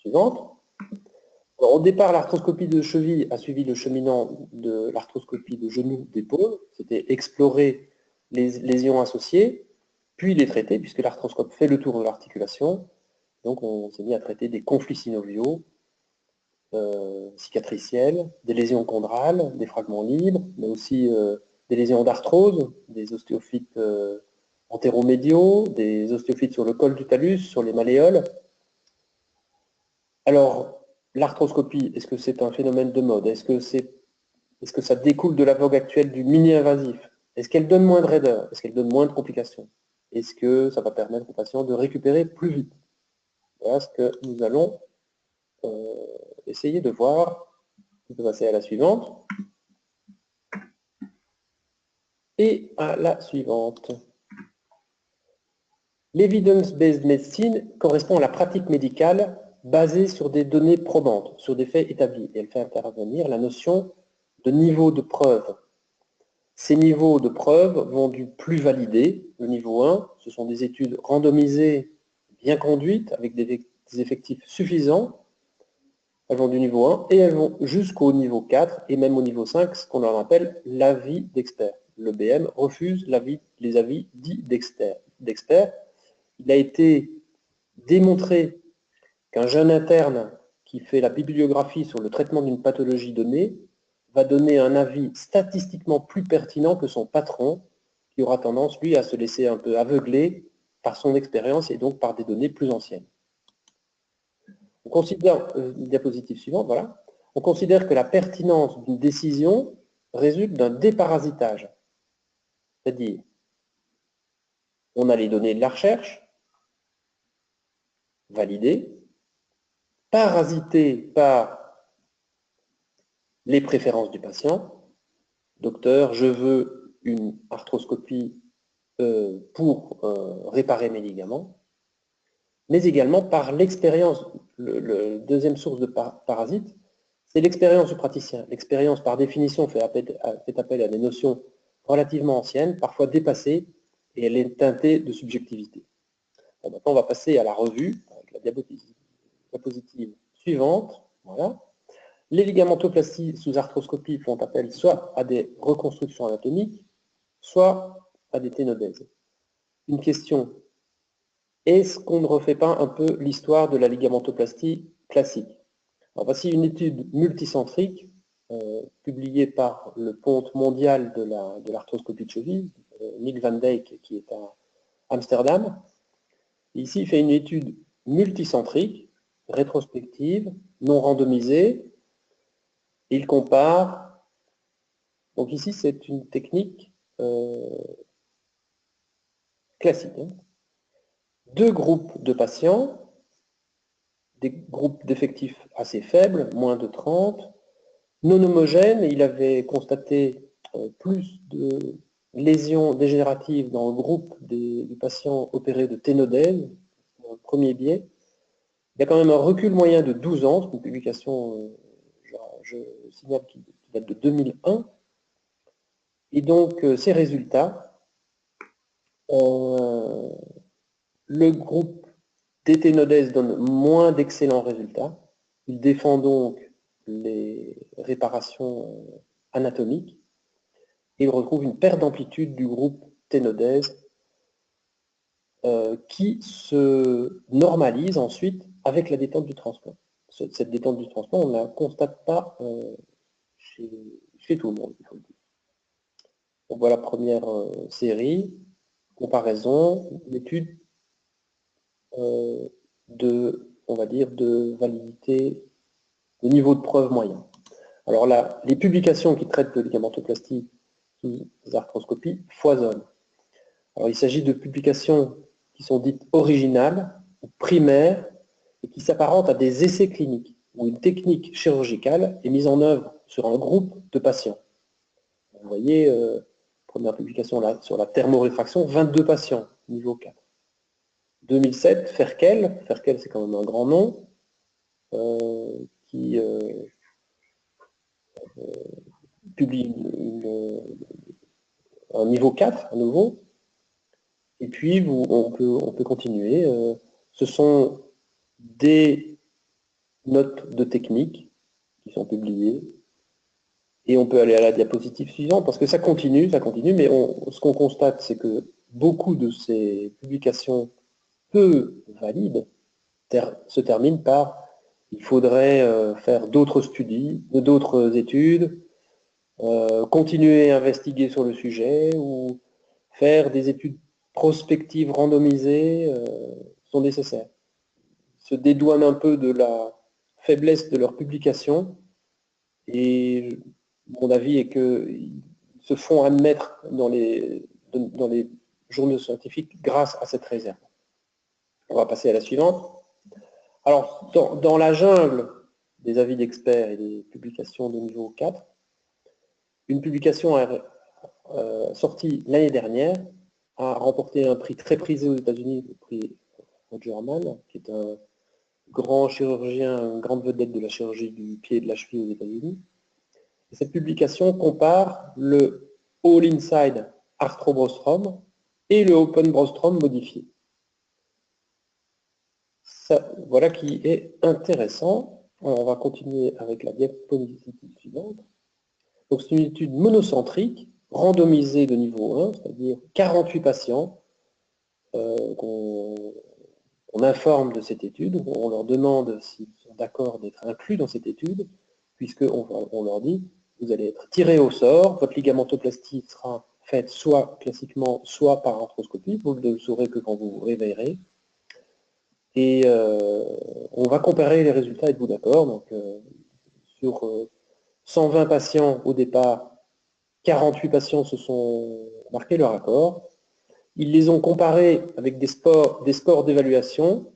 suivante. Alors, au départ, l'arthroscopie de cheville a suivi le cheminement de l'arthroscopie de genou d'épaule. C'était explorer les lésions associées, puis les traiter, puisque l'arthroscope fait le tour de l'articulation. Donc on s'est mis à traiter des conflits synoviaux, cicatriciels, des lésions chondrales, des fragments libres, mais aussi des lésions d'arthrose, des ostéophytes antéromédiaux, des ostéophytes sur le col du talus, sur les malléoles. Alors, l'arthroscopie, est-ce que c'est un phénomène de mode? Est-ce que ça découle de la vogue actuelle du mini-invasif? Est-ce qu'elle donne moins de raideur? Est-ce qu'elle donne moins de complications? Est-ce que ça va permettre aux patients de récupérer plus vite? Voilà ce que nous allons essayer de voir. On peut passer à la suivante. Et à la suivante. L'evidence-based medicine correspond à la pratique médicale basée sur des données probantes, sur des faits établis. Et elle fait intervenir la notion de niveau de preuve. Ces niveaux de preuve vont du plus validé, le niveau 1, ce sont des études randomisées, bien conduites, avec des effectifs suffisants. Elles vont du niveau 1 et elles vont jusqu'au niveau 4 et même au niveau 5, ce qu'on leur appelle l'avis d'expert. Le BM refuse les avis dits d'experts. Il a été démontré qu'un jeune interne qui fait la bibliographie sur le traitement d'une pathologie donnée va donner un avis statistiquement plus pertinent que son patron, qui aura tendance, lui, à se laisser un peu aveugler par son expérience et donc par des données plus anciennes. On considère, diapositive suivante, voilà, on considère que la pertinence d'une décision résulte d'un déparasitage. C'est-à-dire, on a les données de la recherche, validées, parasitées par les préférences du patient. Docteur, je veux une arthroscopie pour réparer mes ligaments, mais également par l'expérience. Le deuxième source de parasite, c'est l'expérience du praticien. L'expérience, par définition, fait appel à des notions relativement anciennes, parfois dépassées, et elle est teintée de subjectivité. Bon, maintenant, on va passer à la revue, avec la diapositive suivante. Voilà. Les ligamentoplasties sous arthroscopie font appel soit à des reconstructions anatomiques, soit à des ténodèses. Une question, est-ce qu'on ne refait pas un peu l'histoire de la ligamentoplastie classique? Alors, voici une étude multicentrique publiée par le ponte mondial de l'arthroscopie de cheville, Nick Van Dijk, qui est à Amsterdam. Ici, il fait une étude multicentrique, rétrospective, non randomisée. Il compare. Donc ici, c'est une technique classique. Hein. Deux groupes de patients, des groupes d'effectifs assez faibles, moins de 30, non homogènes. Il avait constaté plus de lésions dégénératives dans le groupe du patient opéré de ténodèse, dans le premier biais. Il y a quand même un recul moyen de 12 ans, c'est une publication, je signale, qui date de 2001. Et donc, ces résultats, le groupe d'éténodèse donne moins d'excellents résultats. Il défend donc les réparations anatomiques. Et il retrouve une perte d'amplitude du groupe ténodèse qui se normalise ensuite avec la détente du transplant. Cette détente du transplant, on ne la constate pas chez tout le monde, il faut le dire. Donc voilà la première série, comparaison, l'étude on va dire, de validité, de niveau de preuve moyen. Alors là, les publications qui traitent de ligamentoplastie sous arthroscopie foisonnent. Alors il s'agit de publications qui sont dites originales ou primaires et qui s'apparentent à des essais cliniques où une technique chirurgicale est mise en œuvre sur un groupe de patients. Vous voyez, première publication là, sur la thermoréfraction, 22 patients, niveau 4. 2007, Ferkel c'est quand même un grand nom, qui publie un niveau 4 à nouveau. Et puis, on peut continuer. Ce sont des notes de technique qui sont publiées. Et on peut aller à la diapositive suivante, parce que ça continue, mais ce qu'on constate, c'est que beaucoup de ces publications peu valides se terminent par « il faudrait faire d'autres études, continuer à investiguer sur le sujet, ou faire des études prospectives randomisées sont nécessaires ». Se dédouanent un peu de la faiblesse de leur publication, et mon avis est qu'ils se font admettre dans les journaux scientifiques grâce à cette réserve. On va passer à la suivante. Alors, dans la jungle des avis d'experts et des publications de niveau 4, une publication sortie l'année dernière a remporté un prix très prisé aux États-Unis, le prix Roger Mann, qui est un grand chirurgien, une grande vedette de la chirurgie du pied et de la cheville aux États-Unis. Cette publication compare le All-Inside Arthrobostrom et le Open Brostrom modifié. Ça, voilà qui est intéressant. Alors, on va continuer avec la diapositive suivante. Donc, c'est une étude monocentrique, randomisée de niveau 1, c'est-à-dire 48 patients qu'on informe de cette étude. On leur demande s'ils sont d'accord d'être inclus dans cette étude, puisqu'on leur dit vous allez être tiré au sort, votre ligamentoplastie sera faite soit classiquement, soit par arthroscopie, vous ne le saurez que quand vous vous réveillerez. Et on va comparer les résultats, êtes-vous d'accord? Donc, sur 120 patients au départ, 48 patients se sont marqués leur accord. Ils les ont comparés avec des scores d'évaluation,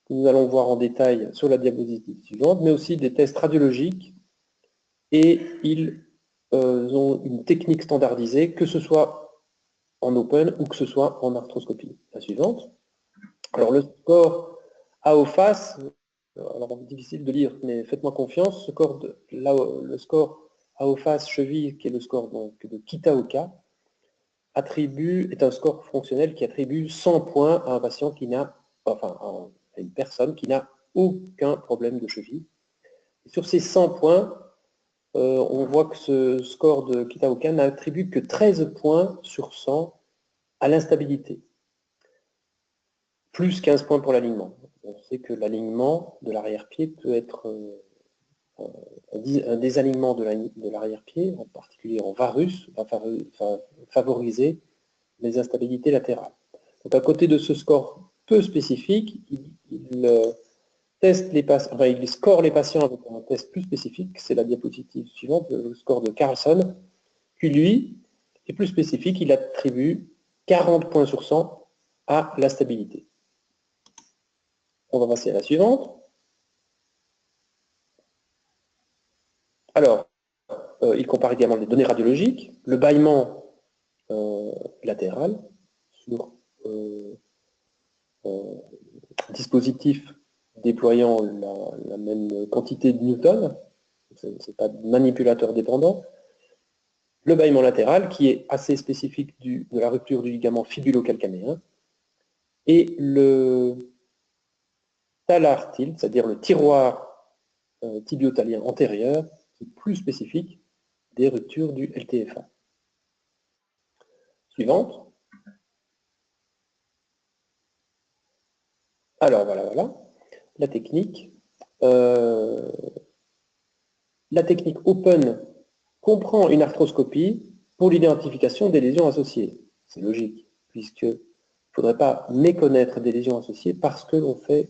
que nous allons voir en détail sur la diapositive suivante, mais aussi des tests radiologiques, et ils ont une technique standardisée, que ce soit en open ou que ce soit en arthroscopie. La suivante. Alors le score AOFAS, alors difficile de lire, mais faites-moi confiance, le score AOFAS cheville, qui est le score donc, de Kitaoka, est un score fonctionnel qui attribue 100 points à un patient qui n'a, enfin à une personne qui n'a aucun problème de cheville. Et sur ces 100 points, on voit que ce score de Kitaoka n'attribue que 13 points sur 100 à l'instabilité. Plus 15 points pour l'alignement. On sait que l'alignement de l'arrière-pied peut être un désalignement de l'arrière-pied, en particulier en varus, va favoriser les instabilités latérales. Donc à côté de ce score peu spécifique, il score les patients avec un test plus spécifique, c'est la diapositive suivante, le score de Carlson, puis lui est plus spécifique, il attribue 40 points sur 100 à la stabilité. On va passer à la suivante. Alors, il compare également les données radiologiques, le bâillement latéral sur dispositif déployant la même quantité de newton, ce n'est pas manipulateur dépendant, le bâillement latéral qui est assez spécifique de la rupture du ligament fibulo-calcanéen, et le talar tilt, c'est-à-dire le tiroir tibio-talien antérieur, qui est plus spécifique des ruptures du LTFA. Suivante. Alors voilà. La technique. La technique Open comprend une arthroscopie pour l'identification des lésions associées. C'est logique, puisqu'il ne faudrait pas méconnaître des lésions associées parce que l'on fait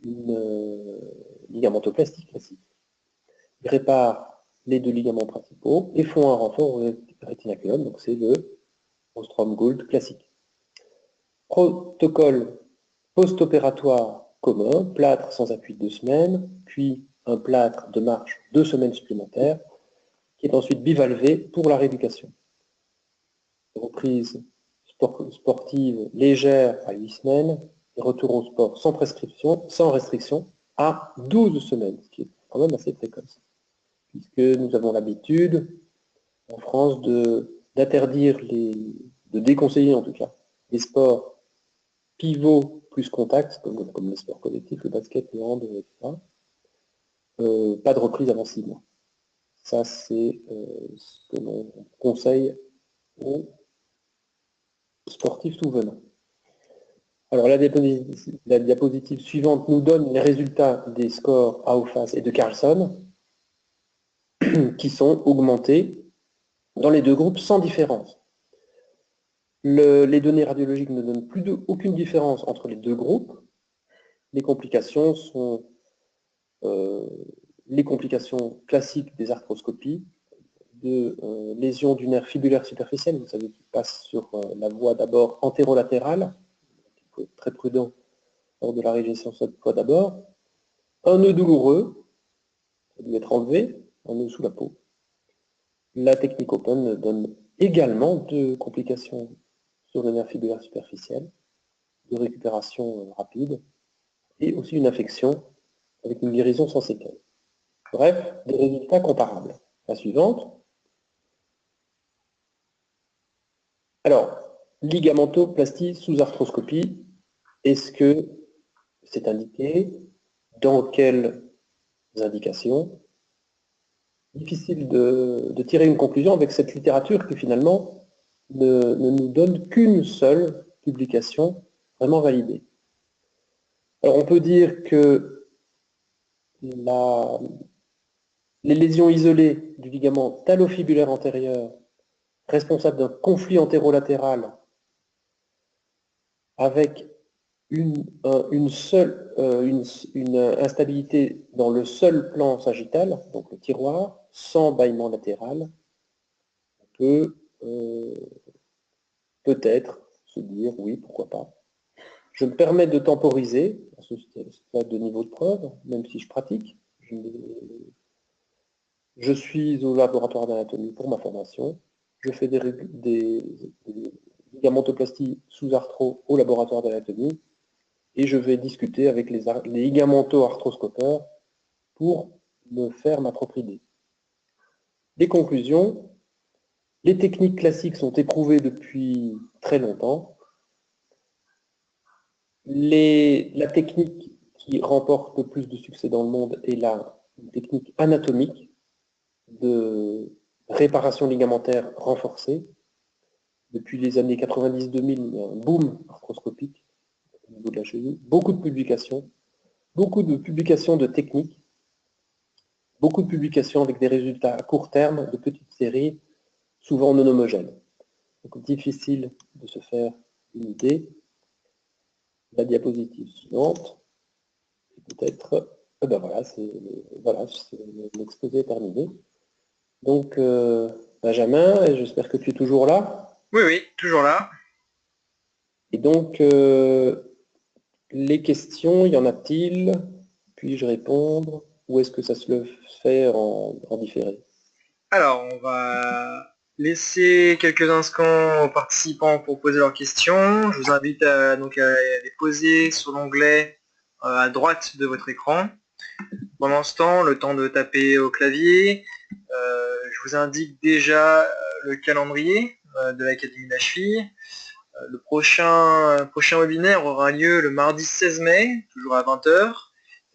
une ligamentoplastie classique. Ils réparent les deux ligaments principaux et font un renfort au rétinaculum, donc c'est le Ostrom Gould classique. Protocole post-opératoire commun, plâtre sans appui 2 semaines, puis un plâtre de marche 2 semaines supplémentaires, qui est ensuite bivalvé pour la rééducation. Reprise sportive légère à 8 semaines, et retour au sport sans restriction à 12 semaines, ce qui est quand même assez précoce, puisque nous avons l'habitude en France de déconseiller en tout cas les sports pivot plus contact, comme les sports collectifs, le basket, le hand, etc. Pas de reprise avant 6 mois. Ça, c'est ce que l'on conseille aux sportifs tout venant. Alors la diapositive suivante nous donne les résultats des scores Auffas et de Carlson qui sont augmentés dans les deux groupes sans différence. Les données radiologiques ne donnent plus aucune différence entre les deux groupes. Les complications sont les complications classiques des arthroscopies, de lésions du nerf fibulaire superficiel, vous savez, qui passe sur la voie d'abord antérolatérale. Il faut être très prudent lors de la régestion cette fois d'abord. Un nœud douloureux, ça doit être enlevé, un nœud sous la peau. La technique Open donne également de complications sur le nerf fibulaire superficiel, de récupération rapide, et aussi une infection avec une guérison sans séquelles. Bref, des résultats comparables. La suivante. Alors, ligamentoplastie sous arthroscopie, est-ce que c'est indiqué? Dans quelles indications? Difficile de tirer une conclusion avec cette littérature qui finalement ne nous donne qu'une seule publication vraiment validée. Alors on peut dire que les lésions isolées du ligament talofibulaire antérieur responsable d'un conflit antérolatéral avec une instabilité dans le seul plan sagittal, donc le tiroir, sans bâillement latéral, on peut peut-être se dire oui, pourquoi pas. Je me permets de temporiser à ce stade de niveau de preuve, même si je pratique. Je suis au laboratoire d'anatomie pour ma formation. Je fais des ligamentoplasties sous arthro au laboratoire d'anatomie et je vais discuter avec les ligamento-arthroscopeurs pour me faire ma propre idée. Les conclusions. Les techniques classiques sont éprouvées depuis très longtemps. La technique qui remporte le plus de succès dans le monde est la technique anatomique de réparation ligamentaire renforcée. Depuis les années 90-2000, il y a un boom arthroscopique au niveau de la cheville. Beaucoup de publications de techniques, beaucoup de publications avec des résultats à court terme, de petites séries, souvent non homogènes. Donc difficile de se faire une idée. La diapositive suivante, peut-être, ben voilà, l'exposé est terminé. Donc, Benjamin, j'espère que tu es toujours là. Oui, oui, toujours là. Et donc, les questions, y en a-t-il? Puis-je répondre? Ou est-ce que ça se le fait en différé? Alors, on va laisser quelques instants aux participants pour poser leurs questions. Je vous invite donc à les poser sur l'onglet à droite de votre écran. Pendant ce temps, le temps de taper au clavier, je vous indique déjà le calendrier de l'Académie de la cheville. Le prochain webinaire aura lieu le mardi 16 mai, toujours à 20 h.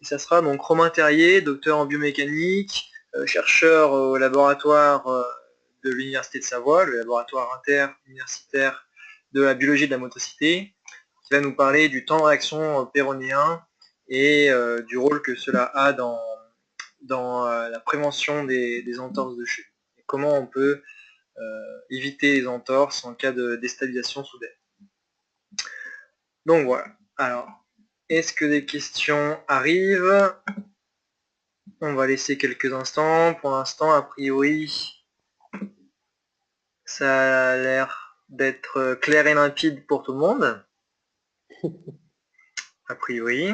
Et ça sera donc Romain Terrier, docteur en biomécanique, chercheur au laboratoire de l'Université de Savoie, le laboratoire interuniversitaire de la biologie de la motricité, qui va nous parler du temps de réaction péronéen et du rôle que cela a dans la prévention des entorses de cheville. Et comment on peut éviter les entorses en cas de déstabilisation soudaine. Donc voilà. Alors, est-ce que des questions arrivent? On va laisser quelques instants. Pour l'instant, a priori, ça a l'air d'être clair et limpide pour tout le monde. A priori.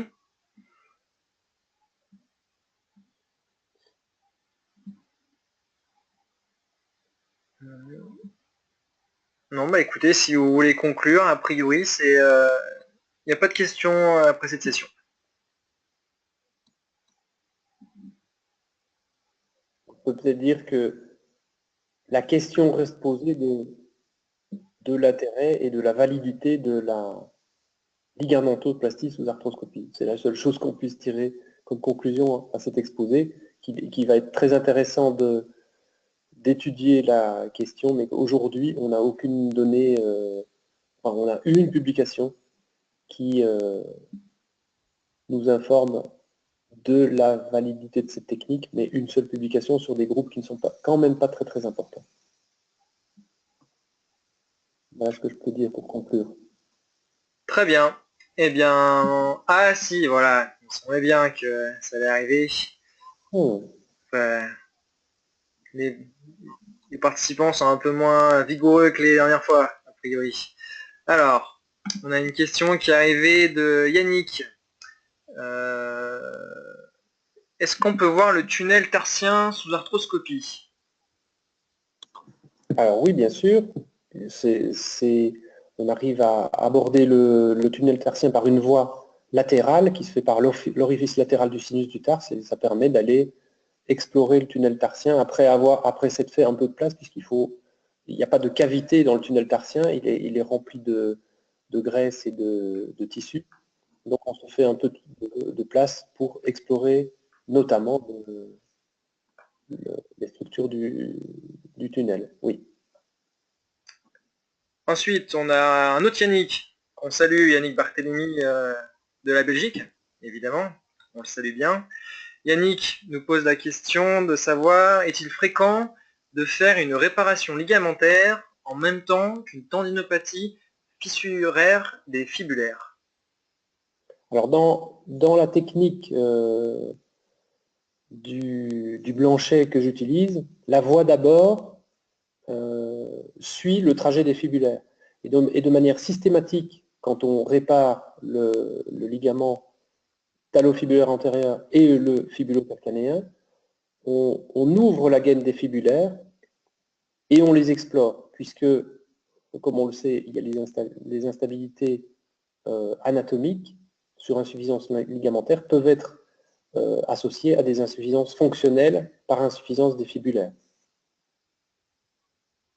Non, bah écoutez, si vous voulez conclure, a priori, c'est il n'y a pas de questions après cette session. On peut peut-être dire que la question reste posée de l'intérêt et de la validité de ligamentoplastie sous arthroscopie. C'est la seule chose qu'on puisse tirer comme conclusion à cet exposé, qui va être très intéressant d'étudier la question, mais aujourd'hui, on n'a aucune donnée, enfin, on a une publication qui nous informe de la validité de cette technique, mais une seule publication sur des groupes qui ne sont quand même pas très très importants. Voilà ce que je peux dire pour conclure. Très bien. Eh bien, ah si, voilà, il me semblait bien que ça allait arriver. Les, les participants sont un peu moins vigoureux que les dernières fois, a priori. Alors, on a une question qui est arrivée de Yannick. Est-ce qu'on peut voir le tunnel tarsien sous arthroscopie? Alors oui, bien sûr. On arrive à aborder le tunnel tarsien par une voie latérale qui se fait par l'orifice latéral du sinus du tarse, et ça permet d'aller explorer le tunnel tarsien après s'être fait un peu de place, il n'y a pas de cavité dans le tunnel tarsien, il est rempli de graisse et de tissu. Donc on se fait un peu de place pour explorer notamment les structures du tunnel. Oui. Ensuite, on a un autre Yannick. On salue Yannick Barthélémy de la Belgique, évidemment. On le salue bien. Yannick nous pose la question de savoir, est-il fréquent de faire une réparation ligamentaire en même temps qu'une tendinopathie fissuraire des fibulaires? Alors dans la technique du blanchet que j'utilise, la voie d'abord suit le trajet des fibulaires. Et de manière systématique, quand on répare le ligament talofibulaire antérieur et le fibulo-calcanéen, on ouvre la gaine des fibulaires et on les explore, puisque, comme on le sait, il y a les instabilités anatomiques sur insuffisance ligamentaire peuvent être associées à des insuffisances fonctionnelles par insuffisance des fibulaires.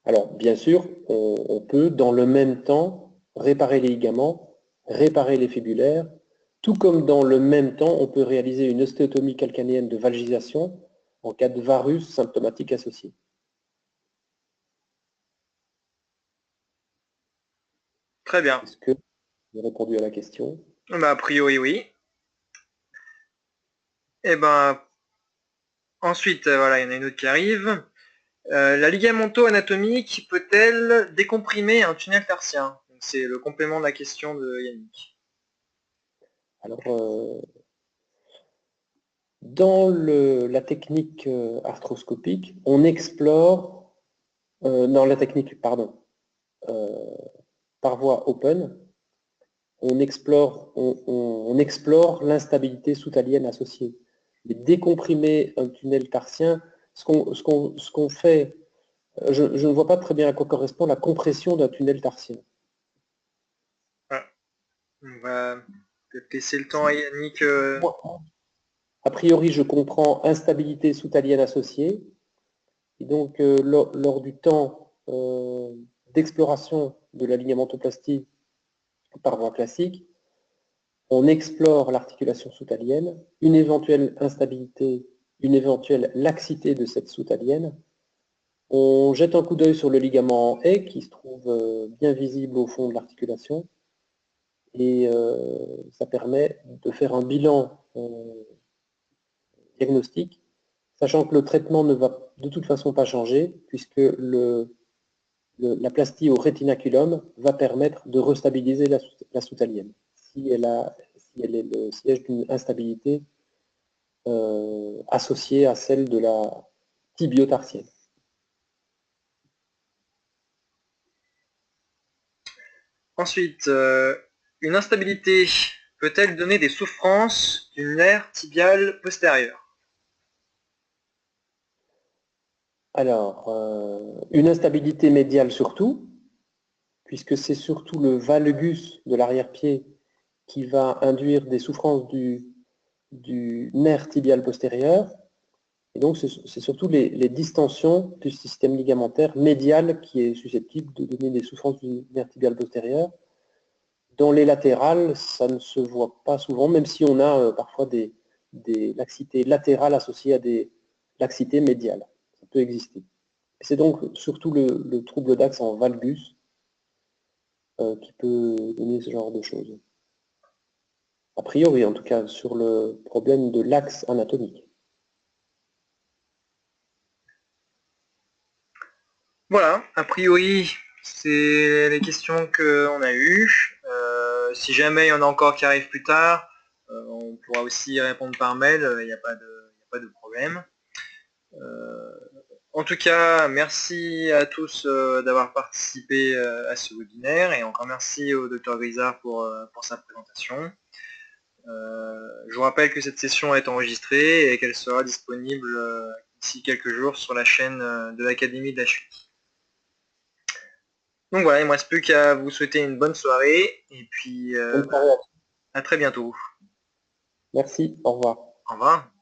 Alors, bien sûr, on peut, dans le même temps, réparer les ligaments, réparer les fibulaires, tout comme dans le même temps, on peut réaliser une ostéotomie calcanéenne de valgisation en cas de varus symptomatique associé. Très bien. Est-ce que j'ai répondu à la question? Bah, a priori, oui. Et ben, ensuite, voilà, il y en a une autre qui arrive. La ligamento-anatomique peut-elle décomprimer un tunnel tarsien? C'est le complément de la question de Yannick. Alors, dans la technique arthroscopique, on explore, dans la technique, pardon, par voie open, on explore l'instabilité soutalienne associée. Mais décomprimer un tunnel tarsien, ce qu'on fait, je ne vois pas très bien à quoi correspond la compression d'un tunnel tarsien. Voilà. On va peut-être laisser le temps à Yannick. A priori, je comprends instabilité soutalienne associée. Et donc, lors du temps d'exploration de la ligamentoplastie par voie classique, on explore l'articulation soutalienne, une éventuelle instabilité, une éventuelle laxité de cette soutalienne. On jette un coup d'œil sur le ligament en haie qui se trouve bien visible au fond de l'articulation. Et ça permet de faire un bilan diagnostique, sachant que le traitement ne va de toute façon pas changer, puisque la plastie au rétinaculum va permettre de restabiliser la soutalienne, si elle est le siège d'une instabilité associée à celle de la tibio-tarsienne. Ensuite, une instabilité peut-elle donner des souffrances du nerf tibial postérieur? Alors, une instabilité médiale surtout, puisque c'est surtout le valgus de l'arrière-pied qui va induire des souffrances du nerf tibial postérieur. Et donc, c'est surtout les distensions du système ligamentaire médial qui est susceptible de donner des souffrances du nerf tibial postérieur. Dans les latérales, ça ne se voit pas souvent, même si on a parfois des laxités latérales associées à des laxités médiales. Ça peut exister. C'est donc surtout le trouble d'axe en valgus qui peut donner ce genre de choses. A priori, en tout cas, sur le problème de l'axe anatomique. Voilà, a priori, c'est les questions qu'on a eues. Si jamais il y en a encore qui arrivent plus tard, on pourra aussi y répondre par mail, il n'y a pas de problème. En tout cas, merci à tous d'avoir participé à ce webinaire et encore merci au Dr Grisard pour sa présentation. Je vous rappelle que cette session est enregistrée et qu'elle sera disponible d'ici quelques jours sur la chaîne de l'Académie de la chute. Donc voilà, il ne me reste plus qu'à vous souhaiter une bonne soirée et puis Bonne soirée à tous. à très bientôt. Merci, au revoir. Au revoir.